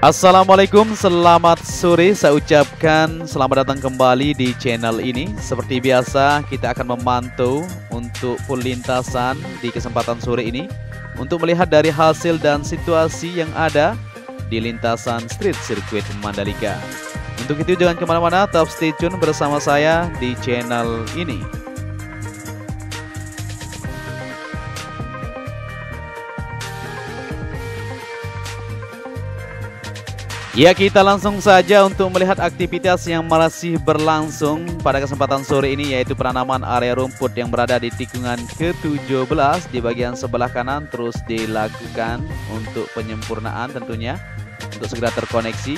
Assalamualaikum, selamat sore. Saya ucapkan selamat datang kembali di channel ini. Seperti biasa, kita akan memantau untuk full lintasan di kesempatan sore ini untuk melihat dari hasil dan situasi yang ada di lintasan street sirkuit Mandalika. Untuk itu jangan kemana-mana, tetap stay tune bersama saya di channel ini. Ya, kita langsung saja untuk melihat aktivitas yang masih berlangsung pada kesempatan sore ini, yaitu penanaman area rumput yang berada di tikungan ke-17 di bagian sebelah kanan terus dilakukan untuk penyempurnaan tentunya untuk segera terkoneksi.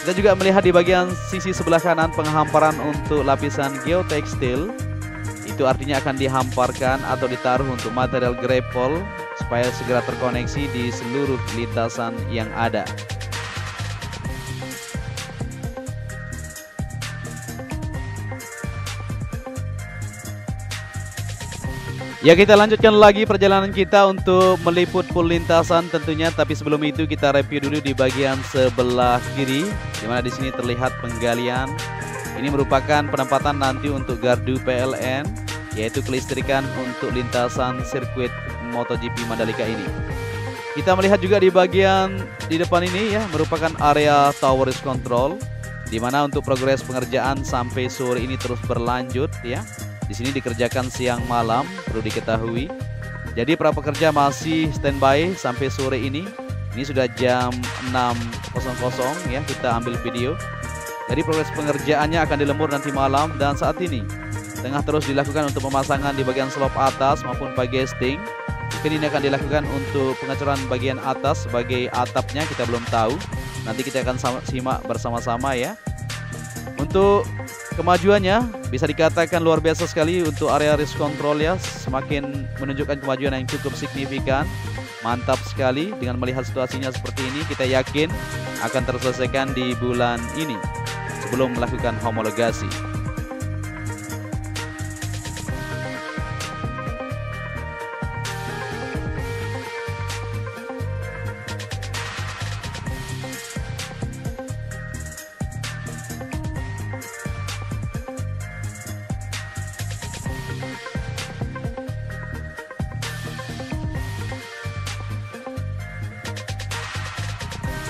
Kita juga melihat di bagian sisi sebelah kanan penghamparan untuk lapisan geotekstil. Itu artinya akan dihamparkan atau ditaruh untuk material gravel supaya segera terkoneksi di seluruh lintasan yang ada. Ya, kita lanjutkan lagi perjalanan kita untuk meliput full lintasan tentunya. Tapi sebelum itu kita review dulu di bagian sebelah kiri, dimana di sini terlihat penggalian. Ini merupakan penempatan nanti untuk gardu PLN, yaitu kelistrikan untuk lintasan sirkuit MotoGP Mandalika ini. Kita melihat juga di bagian di depan ini ya, merupakan area tower control, dimana untuk progres pengerjaan sampai sore ini terus berlanjut ya. Di sini dikerjakan siang malam, perlu diketahui. Jadi para pekerja masih standby sampai sore ini. Ini sudah jam 6.00 ya, kita ambil video. Jadi proses pengerjaannya akan dilembur nanti malam, dan saat ini tengah terus dilakukan untuk pemasangan di bagian slop atas maupun pagesting. Mungkin ini akan dilakukan untuk pengecoran bagian atas sebagai atapnya, kita belum tahu. Nanti kita akan simak bersama-sama ya. Untuk kemajuannya bisa dikatakan luar biasa sekali untuk area race control ya, semakin menunjukkan kemajuan yang cukup signifikan. Mantap sekali dengan melihat situasinya seperti ini. Kita yakin akan terselesaikan di bulan ini sebelum melakukan homologasi.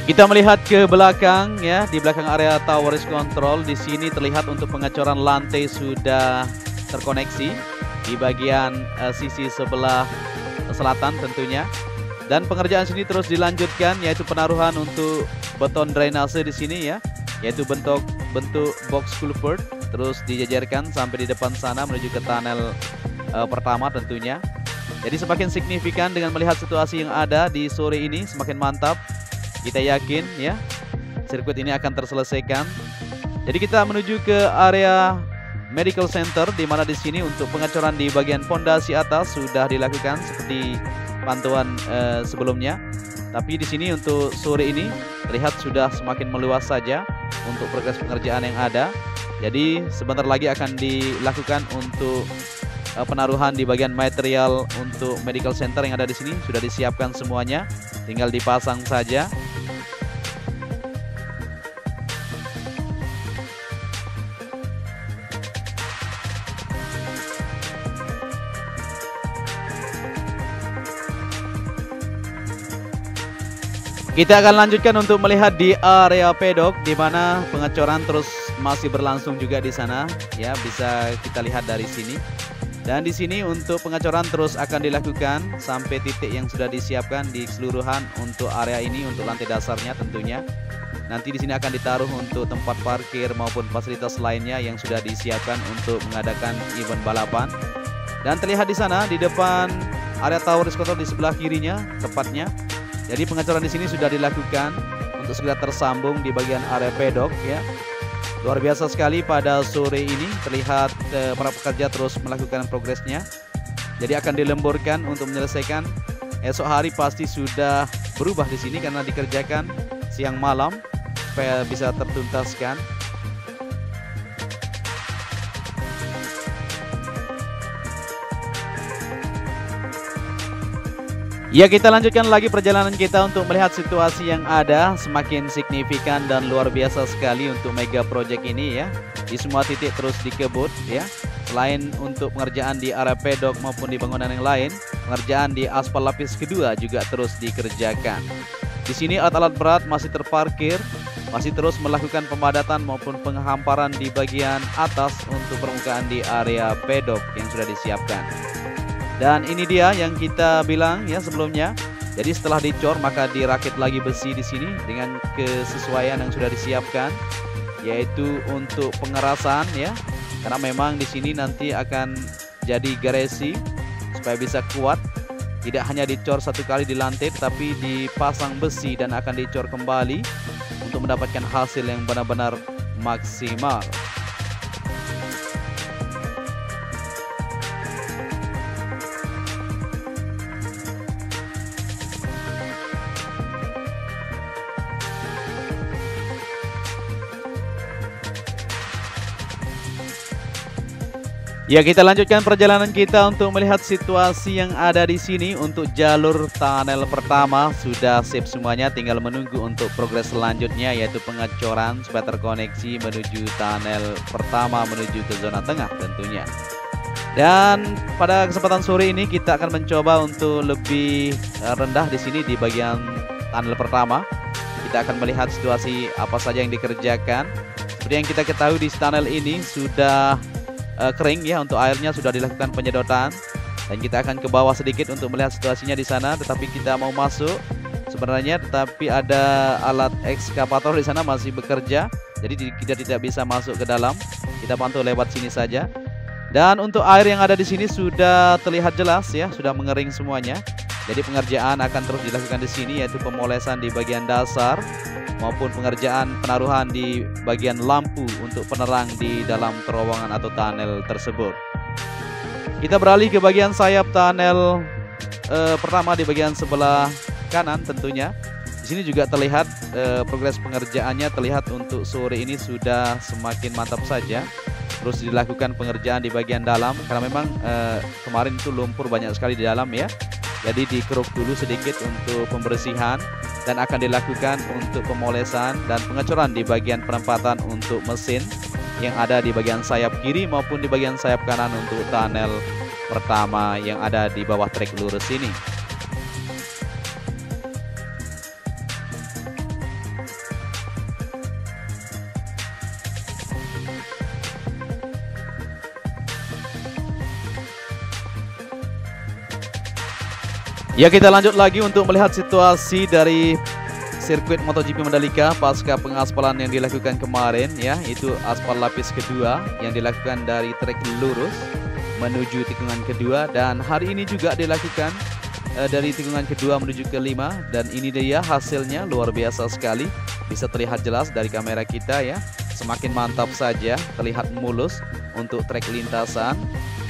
Kita melihat ke belakang ya, di belakang area tower control. Di sini terlihat untuk pengecoran lantai sudah terkoneksi di bagian sisi sebelah selatan tentunya. Dan pengerjaan sini terus dilanjutkan, yaitu penaruhan untuk beton drainase di sini ya, yaitu bentuk box culvert terus dijajarkan sampai di depan sana menuju ke tunnel pertama tentunya. Jadi semakin signifikan dengan melihat situasi yang ada di sore ini, semakin mantap. Kita yakin ya, sirkuit ini akan terselesaikan. Jadi kita menuju ke area medical center, di mana di sini untuk pengecoran di bagian pondasi atas sudah dilakukan seperti pantauan sebelumnya. Tapi di sini untuk sore ini terlihat sudah semakin meluas saja untuk progres pengerjaan yang ada. Jadi sebentar lagi akan dilakukan untuk penaruhan di bagian material untuk medical center yang ada di sini. Sudah disiapkan semuanya, tinggal dipasang saja. Kita akan lanjutkan untuk melihat di area pedok, di mana pengecoran terus masih berlangsung juga di sana ya, bisa kita lihat dari sini. Dan di sini untuk pengecoran terus akan dilakukan sampai titik yang sudah disiapkan di keseluruhan untuk area ini, untuk lantai dasarnya tentunya. Nanti di sini akan ditaruh untuk tempat parkir maupun fasilitas lainnya yang sudah disiapkan untuk mengadakan event balapan. Dan terlihat di sana di depan area tower control di sebelah kirinya tepatnya. Jadi pengecoran di sini sudah dilakukan untuk segera tersambung di bagian area pedok ya. Luar biasa sekali pada sore ini, terlihat para pekerja terus melakukan progresnya. Jadi akan dilemburkan untuk menyelesaikan. Esok hari pasti sudah berubah di sini karena dikerjakan siang malam supaya bisa tertuntaskan. Ya, kita lanjutkan lagi perjalanan kita untuk melihat situasi yang ada. Semakin signifikan dan luar biasa sekali untuk mega project ini ya. Di semua titik terus dikebut ya. Selain untuk pengerjaan di area pedok maupun di bangunan yang lain, pengerjaan di aspal lapis kedua juga terus dikerjakan. Di sini alat-alat berat masih terparkir, masih terus melakukan pemadatan maupun penghamparan di bagian atas untuk permukaan di area pedok yang sudah disiapkan. Dan ini dia yang kita bilang ya sebelumnya. Jadi setelah dicor maka dirakit lagi besi di sini dengan kesesuaian yang sudah disiapkan, yaitu untuk pengerasan ya. Karena memang di sini nanti akan jadi garasi supaya bisa kuat. Tidak hanya dicor satu kali di lantai, tapi dipasang besi dan akan dicor kembali untuk mendapatkan hasil yang benar-benar maksimal. Ya, kita lanjutkan perjalanan kita untuk melihat situasi yang ada di sini. Untuk jalur tunnel pertama sudah sip semuanya, tinggal menunggu untuk progres selanjutnya, yaitu pengecoran supaya terkoneksi menuju tunnel pertama menuju ke zona tengah tentunya. Dan pada kesempatan sore ini kita akan mencoba untuk lebih rendah di sini di bagian tunnel pertama. Kita akan melihat situasi apa saja yang dikerjakan. Seperti yang kita ketahui di tunnel ini sudah kering ya, untuk airnya sudah dilakukan penyedotan, dan kita akan ke bawah sedikit untuk melihat situasinya di sana. Tetapi kita mau masuk sebenarnya, tetapi ada alat ekskavator di sana masih bekerja, jadi kita tidak bisa masuk ke dalam. Kita pantau lewat sini saja. Dan untuk air yang ada di sini sudah terlihat jelas ya, sudah mengering semuanya. Jadi pengerjaan akan terus dilakukan di sini, yaitu pemolesan di bagian dasar maupun pengerjaan penaruhan di bagian lampu untuk penerang di dalam terowongan atau tunnel tersebut. Kita beralih ke bagian sayap tunnel pertama di bagian sebelah kanan tentunya. Di sini juga terlihat progres pengerjaannya, terlihat untuk sore ini sudah semakin mantap saja. Terus dilakukan pengerjaan di bagian dalam karena memang kemarin itu lumpur banyak sekali di dalam ya. Jadi dikeruk dulu sedikit untuk pembersihan dan akan dilakukan untuk pemolesan dan pengecoran di bagian penempatan untuk mesin yang ada di bagian sayap kiri maupun di bagian sayap kanan untuk tunnel pertama yang ada di bawah trek lurus ini. Ya, kita lanjut lagi untuk melihat situasi dari sirkuit MotoGP Mandalika pasca pengaspalan yang dilakukan kemarin ya, itu aspal lapis kedua yang dilakukan dari trek lurus menuju tikungan kedua, dan hari ini juga dilakukan dari tikungan kedua menuju kelima, dan ini dia hasilnya luar biasa sekali, bisa terlihat jelas dari kamera kita ya. Semakin mantap saja, terlihat mulus untuk trek lintasan,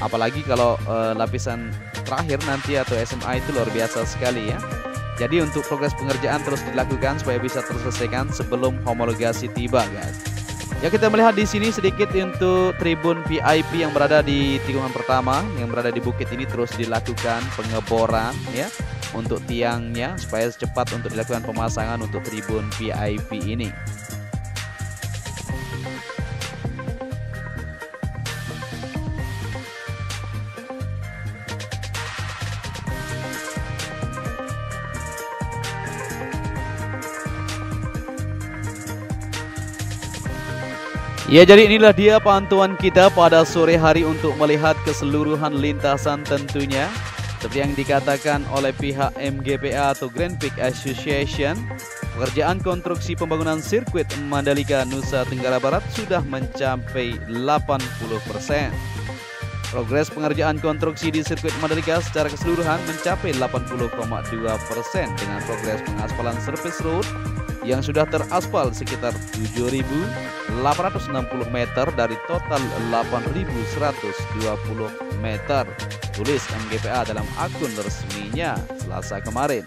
apalagi kalau lapisan terakhir nanti atau SMA itu luar biasa sekali ya. Jadi untuk progres pengerjaan terus dilakukan supaya bisa terselesaikan sebelum homologasi tiba guys. Ya, kita melihat di sini sedikit untuk tribun VIP yang berada di tikungan pertama yang berada di bukit ini terus dilakukan pengeboran ya untuk tiangnya supaya cepat untuk dilakukan pemasangan untuk tribun VIP ini. Ya, jadi inilah dia pantauan kita pada sore hari untuk melihat keseluruhan lintasan tentunya. Seperti yang dikatakan oleh pihak MGPA atau Grand Prix Association, pekerjaan konstruksi pembangunan sirkuit Mandalika Nusa Tenggara Barat sudah mencapai 80%. Progres pengerjaan konstruksi di sirkuit Mandalika secara keseluruhan mencapai 80,2% dengan progres pengaspalan surface road yang sudah teraspal sekitar 7.860 meter dari total 8.120 meter, tulis MGPA dalam akun resminya Selasa kemarin.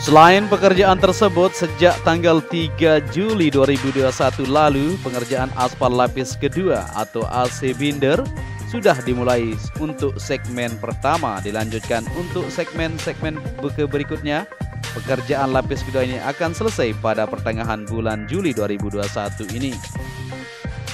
Selain pekerjaan tersebut, sejak tanggal 3 Juli 2021 lalu, pengerjaan aspal lapis kedua atau AC Binder sudah dimulai untuk segmen pertama. Dilanjutkan untuk segmen-segmen berikutnya. Pekerjaan lapis kedua ini akan selesai pada pertengahan bulan Juli 2021 ini.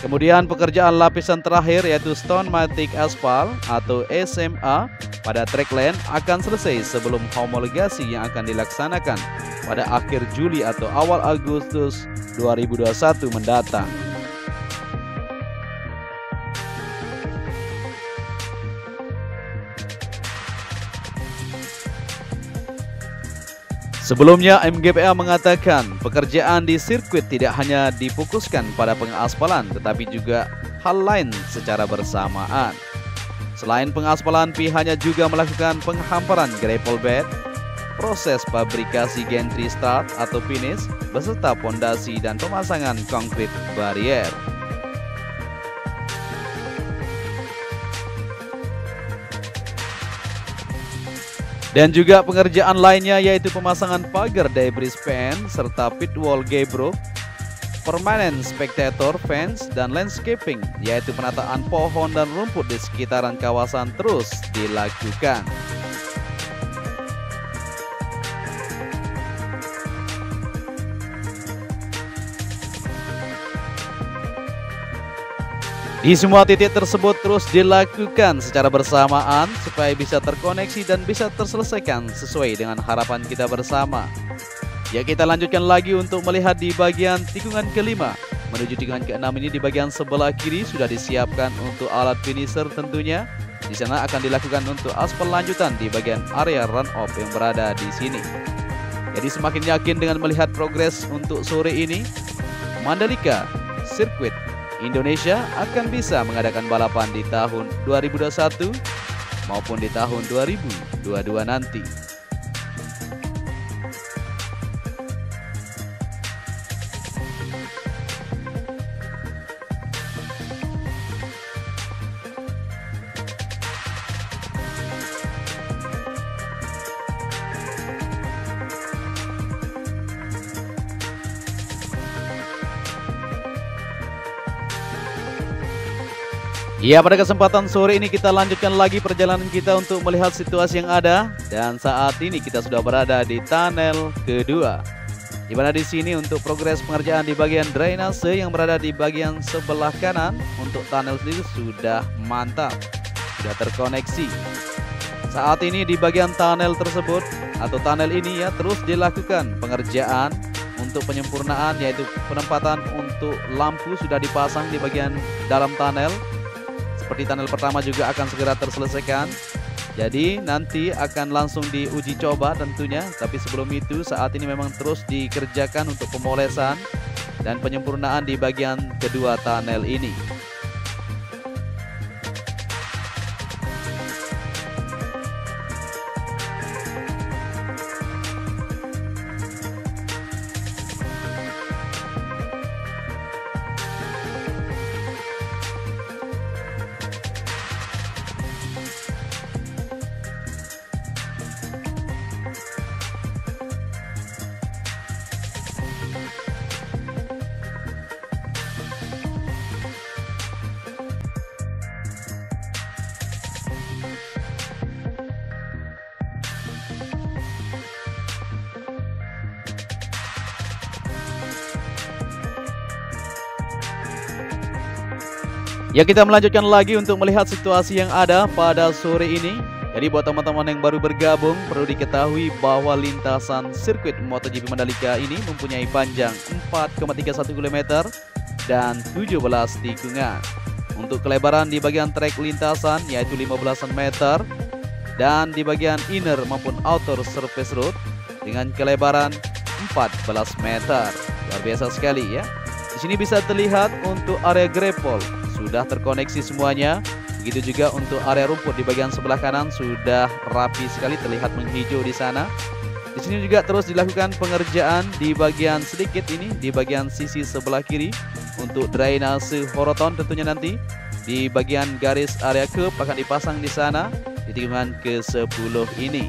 Kemudian pekerjaan lapisan terakhir yaitu Stone Matic Aspal atau SMA pada track lane akan selesai sebelum homologasi yang akan dilaksanakan pada akhir Juli atau awal Agustus 2021 mendatang. Sebelumnya, MGPA mengatakan pekerjaan di sirkuit tidak hanya difokuskan pada pengaspalan, tetapi juga hal lain secara bersamaan. Selain pengaspalan, pihaknya juga melakukan penghamparan gravel bed, proses fabrikasi gantry start atau finish, beserta pondasi dan pemasangan konkrit barrier. Dan juga pengerjaan lainnya yaitu pemasangan pagar debris fence serta pit wall gabrok, permanent spectator fence, dan landscaping yaitu penataan pohon dan rumput di sekitaran kawasan terus dilakukan. Di semua titik tersebut terus dilakukan secara bersamaan supaya bisa terkoneksi dan bisa terselesaikan sesuai dengan harapan kita bersama. Ya, kita lanjutkan lagi untuk melihat di bagian tikungan kelima. Menuju tikungan keenam ini di bagian sebelah kiri sudah disiapkan untuk alat finisher tentunya. Di sana akan dilakukan untuk aspal lanjutan di bagian area run off yang berada di sini. Jadi semakin yakin dengan melihat progres untuk sore ini, Mandalika Sirkuit Indonesia akan bisa mengadakan balapan di tahun 2021 maupun di tahun 2022 nanti. Ya, pada kesempatan sore ini kita lanjutkan lagi perjalanan kita untuk melihat situasi yang ada. Dan saat ini kita sudah berada di tunnel kedua. Di mana di sini untuk progres pengerjaan di bagian drainase yang berada di bagian sebelah kanan untuk tunnel sendiri sudah mantap, sudah terkoneksi. Saat ini di bagian tunnel tersebut atau tunnel ini ya terus dilakukan pengerjaan untuk penyempurnaan, yaitu penempatan untuk lampu sudah dipasang di bagian dalam tunnel. Seperti tunnel pertama juga akan segera terselesaikan. Jadi nanti akan langsung diuji coba tentunya. Tapi sebelum itu saat ini memang terus dikerjakan untuk pemolesan dan penyempurnaan di bagian kedua tunnel ini. Ya, kita melanjutkan lagi untuk melihat situasi yang ada pada sore ini. Jadi buat teman-teman yang baru bergabung, perlu diketahui bahwa lintasan sirkuit MotoGP Mandalika ini mempunyai panjang 4,31 km dan 17 tikungan. Untuk kelebaran di bagian trek lintasan yaitu 15 meter dan di bagian inner maupun outer surface road dengan kelebaran 14 meter. Luar biasa sekali ya. Di sini bisa terlihat untuk area gravel sudah terkoneksi semuanya. Begitu juga untuk area rumput di bagian sebelah kanan sudah rapi sekali terlihat menghijau di sana. Di sini juga terus dilakukan pengerjaan di bagian sedikit ini di bagian sisi sebelah kiri untuk drainase horoton tentunya nanti di bagian garis area curb akan dipasang di sana di tikungan ke-10 ini.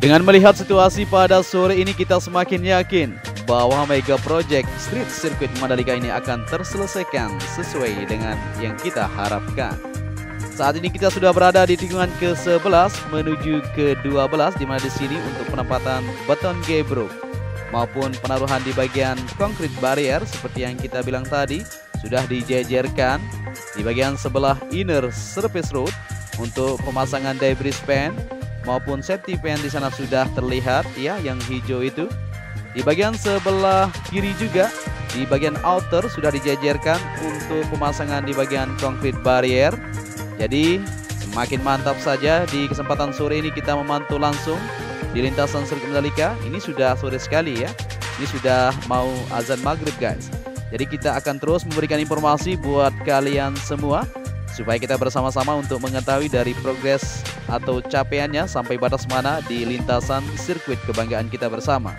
Dengan melihat situasi pada sore ini, kita semakin yakin bahwa Mega Project Street Circuit Mandalika ini akan terselesaikan sesuai dengan yang kita harapkan. Saat ini kita sudah berada di tikungan ke-11 menuju ke-12, di mana di sini untuk penempatan beton gebrok maupun penaruhan di bagian concrete barrier seperti yang kita bilang tadi sudah dijejerkan di bagian sebelah inner surface road untuk pemasangan debris pan maupun safety pan di sana sudah terlihat ya, yang hijau itu. Di bagian sebelah kiri juga di bagian outer sudah dijejerkan untuk pemasangan di bagian concrete barrier. Jadi semakin mantap saja. Di kesempatan sore ini kita memantau langsung di lintasan sirkuit Mandalika. Ini sudah sore sekali ya. Ini sudah mau azan maghrib guys. Jadi kita akan terus memberikan informasi buat kalian semua supaya kita bersama-sama untuk mengetahui dari progres atau capaiannya sampai batas mana di lintasan sirkuit kebanggaan kita bersama.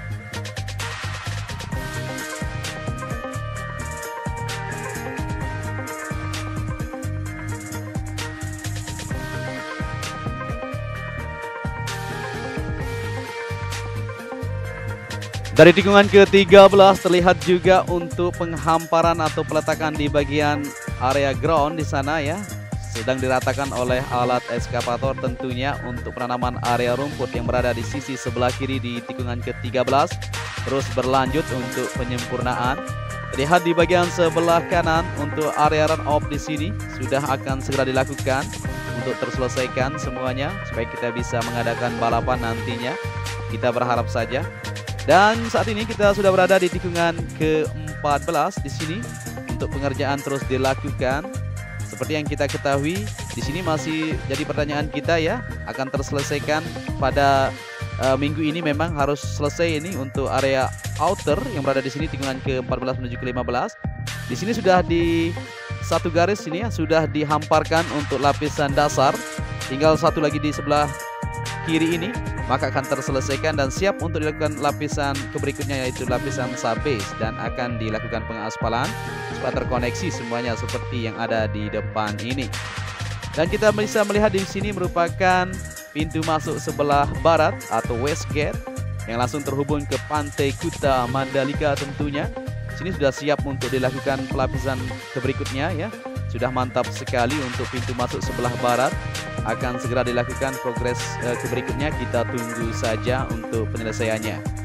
Dari tikungan ke-13 terlihat juga untuk penghamparan atau peletakan di bagian area ground di sana ya, sedang diratakan oleh alat eskavator tentunya untuk penanaman area rumput yang berada di sisi sebelah kiri di tikungan ke-13. Terus berlanjut untuk penyempurnaan. Terlihat di bagian sebelah kanan untuk area run off di sini sudah akan segera dilakukan untuk terselesaikan semuanya supaya kita bisa mengadakan balapan nantinya. Kita berharap saja. Dan saat ini kita sudah berada di tikungan ke-14 di sini untuk pengerjaan terus dilakukan. Seperti yang kita ketahui, di sini masih jadi pertanyaan kita ya, akan terselesaikan pada minggu ini. Memang harus selesai ini untuk area outer yang berada di sini tikungan ke-14 menuju ke-15. Di sini sudah di satu garis ini ya, sudah dihamparkan untuk lapisan dasar. Tinggal satu lagi di sebelah kiri ini, maka akan terselesaikan dan siap untuk dilakukan lapisan berikutnya, yaitu lapisan subbase, dan akan dilakukan pengaspalan supaya terkoneksi semuanya seperti yang ada di depan ini. Dan kita bisa melihat di sini merupakan pintu masuk sebelah barat atau west gate yang langsung terhubung ke Pantai Kuta Mandalika tentunya. Sini sudah siap untuk dilakukan pelapisan berikutnya ya. Sudah mantap sekali untuk pintu masuk sebelah barat. Akan segera dilakukan progres berikutnya. Kita tunggu saja untuk penyelesaiannya.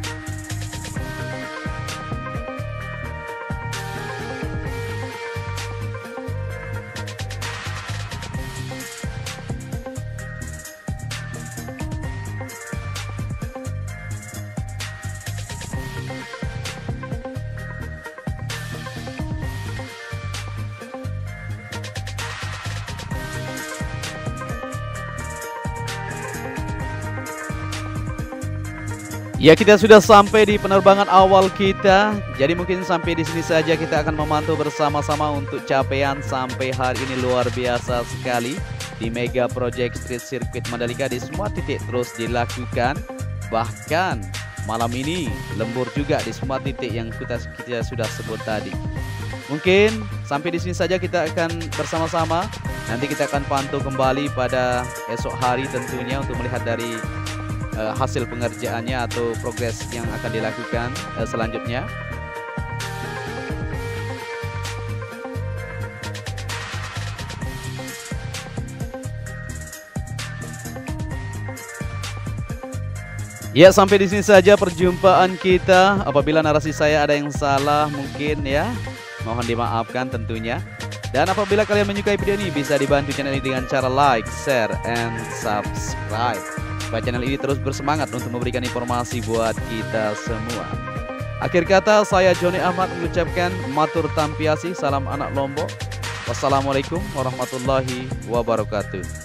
Ya, kita sudah sampai di penerbangan awal kita. Jadi mungkin sampai di sini saja kita akan memantau bersama-sama untuk capaian sampai hari ini. Luar biasa sekali di Mega Project Street Circuit Mandalika, di semua titik terus dilakukan. Bahkan malam ini lembur juga di semua titik yang kita sudah sebut tadi. Mungkin sampai di sini saja kita akan bersama-sama. Nanti kita akan pantau kembali pada esok hari tentunya untuk melihat dari hasil pengerjaannya atau progres yang akan dilakukan selanjutnya. Ya, sampai di sini saja perjumpaan kita. Apabila narasi saya ada yang salah mungkin ya, mohon dimaafkan tentunya. Dan apabila kalian menyukai video ini, bisa dibantu channel ini dengan cara like, share, and subscribe supaya channel ini terus bersemangat untuk memberikan informasi buat kita semua. Akhir kata, saya Joni Ahmad mengucapkan matur tampiasi, salam anak Lombok. Wassalamualaikum warahmatullahi wabarakatuh.